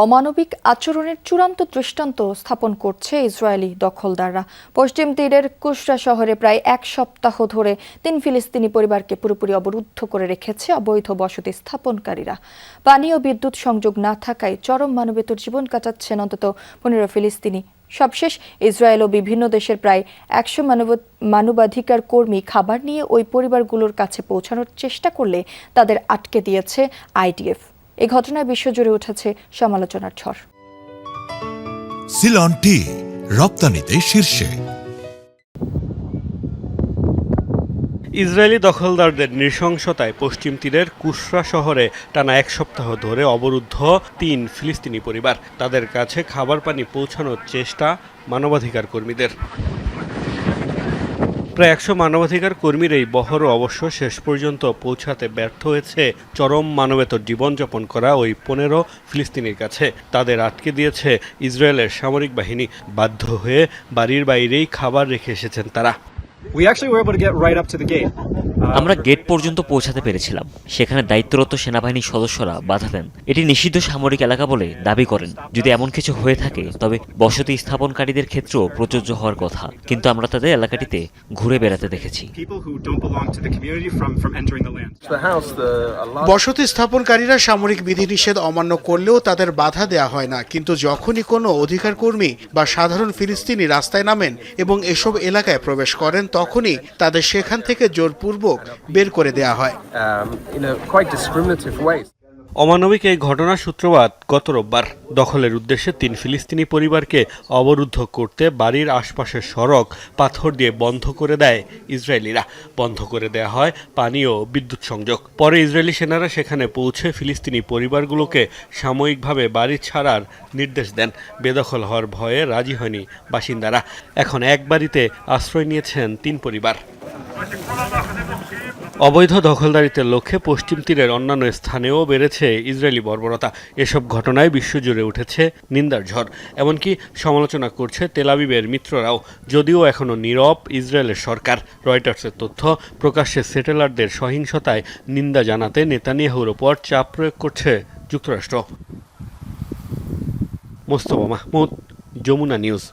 অমানবিক আচরণের চূড়ান্ত দৃষ্টান্ত স্থাপন করছে ইসরায়েলি দখলদাররা। পশ্চিম তীরের কুশরা শহরে প্রায় এক সপ্তাহ ধরে ৩ ফিলিস্তিনি পরিবারকে পুরোপুরি অবরুদ্ধ করে রেখেছে অবৈধ বসতি স্থাপনকারীরা। পানি ও বিদ্যুৎ সংযোগ না থাকায় চরম মানবেতর জীবন কাটাচ্ছেন অন্তত ১৫ ফিলিস্তিনি। সবশেষ ইসরায়েল ও বিভিন্ন দেশের প্রায় ১০০ মানবাধিকার কর্মী খাবার নিয়ে ওই পরিবারগুলোর কাছে পৌঁছানোর চেষ্টা করলে তাদের আটকে দিয়েছে আইডিএফ। এই ঘটনায় বিশ্বজুড়ে উঠেছে সমালোচনার ঝড়। সিলন টি রপ্তানিতে শীর্ষে। ইসরায়েলি দখলদারদের নৃশংসতায় পশ্চিম তীরের কুশরা শহরে টানা এক সপ্তাহ ধরে অবরুদ্ধ ৩ ফিলিস্তিনি পরিবার। তাদের কাছে খাবার পানি পৌঁছানোর চেষ্টা মানবাধিকার কর্মীদের। প্রায় ১০০ মানবাধিকার কর্মীর এই বহরও অবশ্য শেষ পর্যন্ত পৌঁছাতে ব্যর্থ হয়েছে চরম মানবেতর জীবনযাপন করা ওই ১৫ ফিলিস্তিনির কাছে। তাদের আটকে দিয়েছে ইসরায়েলের সামরিক বাহিনী। বাধ্য হয়ে বাড়ির বাইরেই খাবার রেখে এসেছেন তারা। আমরা গেট পর্যন্ত পৌঁছাতে পেরেছিলাম। সেখানে দায়িত্বরত সেনাবাহিনীর সদস্যরা বাধা দেন। এটি নিষিদ্ধ সামরিক এলাকা বলে দাবি করেন। যদি এমন কিছু হয়ে থাকে তবে বসতি স্থাপনকারীদের ক্ষেত্রেও প্রযোজ্য হওয়ার কথা, কিন্তু আমরা তাদের এলাকাটিতে ঘুরে বেড়াতে দেখেছি। বসতি স্থাপনকারীরা সামরিক বিধিনিষেধ অমান্য করলেও তাদের বাধা দেয়া হয় না, কিন্তু যখনই কোনো অধিকার কর্মী বা সাধারণ ফিলিস্তিনি রাস্তায় নামেন এবং এসব এলাকায় প্রবেশ করেন তখনই তাদের সেখান থেকে জোরপূর্বক বের করে দেয়া হয়। অমানবিক এই ঘটনার সূত্রপাত গত রোববার। দখলের উদ্দেশ্যে ৩ ফিলিস্তিনি পরিবারকে অবরুদ্ধ করতে বাড়ির আশপাশের সড়ক পাথর দিয়ে বন্ধ করে দেয় ইসরায়েলিরা। বন্ধ করে দেয়া হয় পানি ও বিদ্যুৎ সংযোগ। পরে ইসরায়েলি সেনারা সেখানে পৌঁছে ফিলিস্তিনি পরিবারগুলোকে সাময়িকভাবে বাড়ি ছাড়ার নির্দেশ দেন। বেদখল হওয়ার ভয়ে রাজি হয়নি বাসিন্দারা। এখন এক বাড়িতে আশ্রয় নিয়েছেন ৩ পরিবার। অবৈধ দখলদারিত্বের লক্ষ্যে পশ্চিম তীরের অন্যান্য স্থানেও বেড়েছে ইসরায়েলি বর্বরতা। এসব ঘটনায় বিশ্বজুড়ে উঠেছে নিন্দার ঝড়। এমনকি সমালোচনা করছে তেল আবিবের মিত্ররাও। যদিও এখনও নীরব ইসরায়েলের সরকার। রয়টার্সের তথ্য, প্রকাশ্যে সেটেলারদের সহিংসতায় নিন্দা জানাতে নেতানিয়াহুর ওপর চাপ প্রয়োগ করছে যুক্তরাষ্ট্র। মোস্তফা মাহমুদ, যমুনা নিউজ।